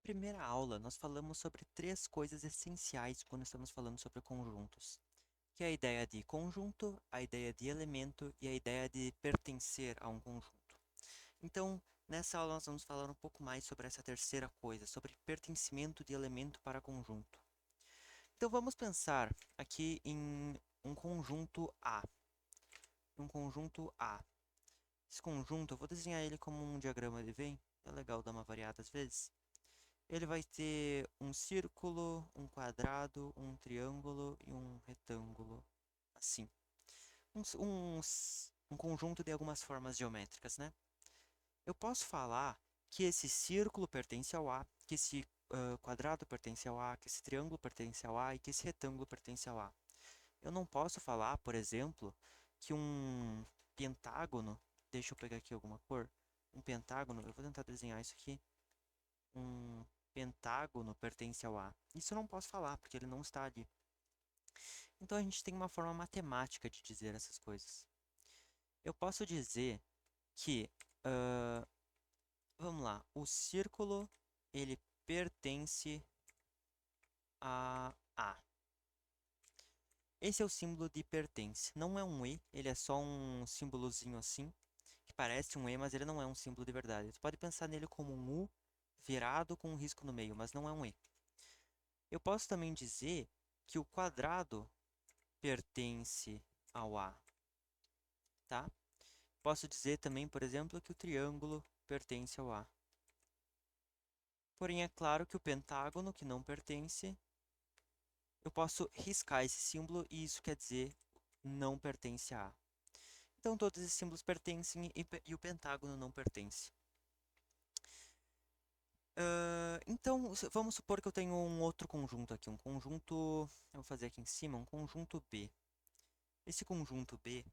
primeira aula, nós falamos sobre três coisas essenciais quando estamos falando sobre conjuntos, que é a ideia de conjunto, a ideia de elemento e a ideia de pertencer a um conjunto. Então, nessa aula nós vamos falar um pouco mais sobre essa terceira coisa, sobre pertencimento de elemento para conjunto. Então, vamos pensar aqui em um conjunto A. Um conjunto A. Esse conjunto, eu vou desenhar ele como um diagrama de Venn, é legal dar uma variada às vezes. Ele vai ter um círculo, um quadrado, um triângulo e um retângulo, assim. Um conjunto de algumas formas geométricas, né? Eu posso falar que esse círculo pertence ao A, que esse quadrado pertence ao A, que esse triângulo pertence ao A e que esse retângulo pertence ao A. Eu não posso falar, por exemplo, que um pentágono, deixa eu pegar aqui alguma cor, um pentágono, eu vou tentar desenhar isso aqui, um pentágono pertence ao A. Isso eu não posso falar, porque ele não está ali. Então a gente tem uma forma matemática de dizer essas coisas. Eu posso dizer que, vamos lá, o círculo ele pertence a A. Esse é o símbolo de pertence. Não é um E, ele é só um símbolozinho assim, que parece um E, mas ele não é um símbolo de verdade. Você pode pensar nele como um U virado com um risco no meio, mas não é um E. Eu posso também dizer que o quadrado pertence ao A, tá? Posso dizer também, por exemplo, que o triângulo pertence ao A. Porém, é claro que o pentágono, que não pertence, eu posso riscar esse símbolo e isso quer dizer não pertence a A. Então, todos esses símbolos pertencem e o pentágono não pertence. Então, vamos supor que eu tenho um outro conjunto aqui, um conjunto, eu vou fazer aqui em cima, um conjunto B. Esse conjunto B,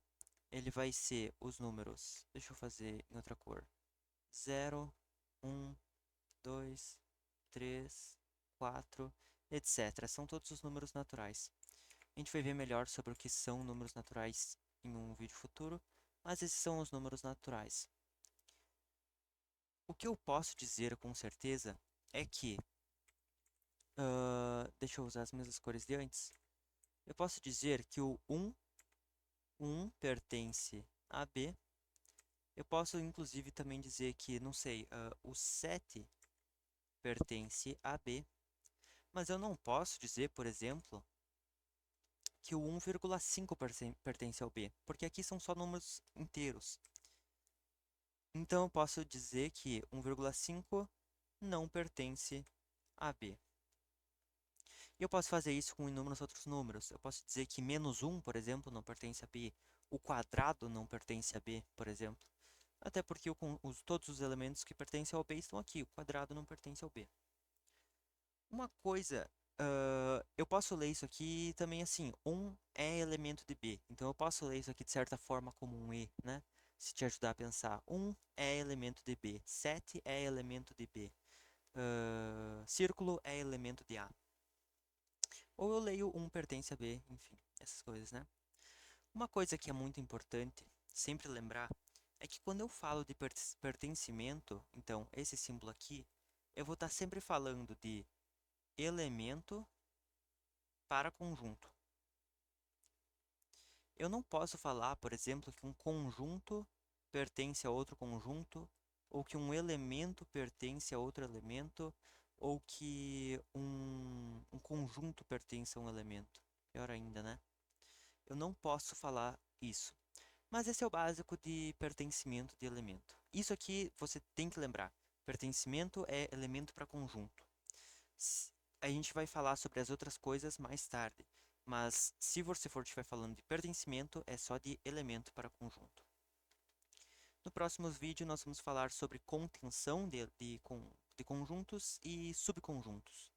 ele vai ser os números, deixa eu fazer em outra cor, 0, 1, 2, 3, 4, etc. São todos os números naturais. A gente vai ver melhor sobre o que são números naturais em um vídeo futuro, mas esses são os números naturais. O que eu posso dizer com certeza é que, deixa eu usar as mesmas cores de antes, eu posso dizer que o 1 pertence a B. Eu posso inclusive também dizer que, não sei, o 7 pertence a B. Mas eu não posso dizer, por exemplo, que o 1,5 pertence ao B, porque aqui são só números inteiros. Então eu posso dizer que 1,5 não pertence a B. E eu posso fazer isso com inúmeros outros números. Eu posso dizer que menos 1, por exemplo, não pertence a B. O quadrado não pertence a B, por exemplo. Até porque todos os elementos que pertencem ao B estão aqui. O quadrado não pertence ao B. Uma coisa, eu posso ler isso aqui também assim, 1 é elemento de B. Então eu posso ler isso aqui de certa forma como um E, né? Se te ajudar a pensar. 1 é elemento de B. 7 é elemento de B. Círculo é elemento de A. Ou eu leio 1 pertence a B, enfim, essas coisas, né? Uma coisa que é muito importante sempre lembrar é que quando eu falo de pertencimento, então esse símbolo aqui, eu vou estar sempre falando de elemento para conjunto. Eu não posso falar, por exemplo, que um conjunto pertence a outro conjunto, ou que um elemento pertence a outro elemento, ou que um conjunto pertence a um elemento. Pior ainda, né? Eu não posso falar isso. Mas esse é o básico de pertencimento de elemento. Isso aqui você tem que lembrar. Pertencimento é elemento para conjunto. A gente vai falar sobre as outras coisas mais tarde, mas se você for estiver falando de pertencimento, é só de elemento para conjunto. No próximo vídeo, nós vamos falar sobre contenção de conjuntos e subconjuntos.